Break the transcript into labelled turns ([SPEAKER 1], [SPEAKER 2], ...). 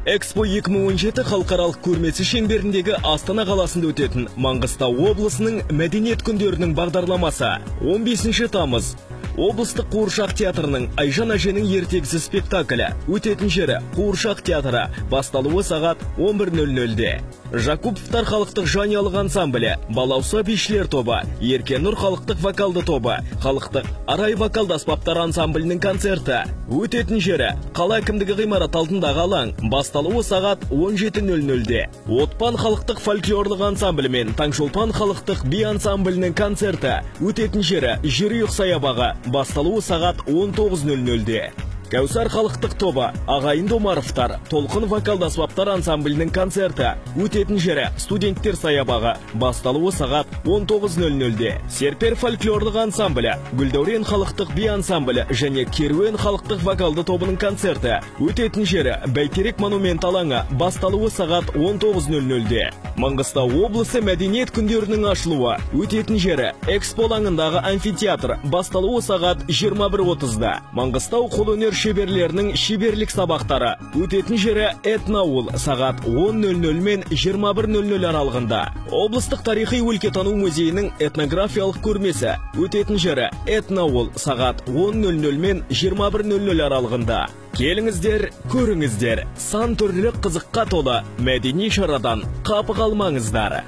[SPEAKER 1] Экспо 2017 халықаралық көрмесі шеңберіндегі Астана қаласында өтетін Маңғыстау облысының мәдениет күндерінің бағдарламасы 15 тамыз. Облыстық қуыршақ театрының Айжан әженің ертегісі спектаклі өтетін жері Қуыршақ театры, басталуы сағат 11:00-де. Жакуповтар халықтық жанұялық ансамблі, Балауса бишілер тобы, Еркенұр халықтық вокалды тобы, халықтық Арай вокалды аспаптар ансамблінің концерті өтетін жері қала әкімдігі ғимарат алдындағы алаң, басталуы сағат 17:00-де. Отпан халықтық фольклорлық ансамблі мен Таңшолпан халықтық би ансамблінің концерті өтетін жері Жерұйық саябағы, басталуы сағат 19:00-де. Кәусар халықтық тобы, Ағайынды Омаровтар, Толқын вокалды аспаптар ансамблінің концерті өтетін жері Студенттер саябағы, басталуы сағат 19:00-де. Серпер фольклорлық ансамблі, Гүлдәурен халықтық би ансамблі және Керуен халықтық вокалды тобының концерті өтетін жері Бәйтерек монумент алаңы, басталуы сағат 19:00-де. Маңғыстау облысы мәдениет күндерінің ашылуы өтетін жері Экспо алаңындағы амфитеатр, басталуы сағат 21:30-да. Маңғыстау қолөнер шеберлерінің шеберлік сабақтары өтетін жері Этноауыл, сағат 10:00 мен 21:00 аралығында. Облыстық тарихи өлкетану музейінің этнографиялық көрмесі өтетін жері Этноауыл, сағат 10:00 мен 21:00 аралығында. Келіңіздер, көріңіздер, сан түрлі қызыққа толы мәдени шарадан қапы қалмаңыздар.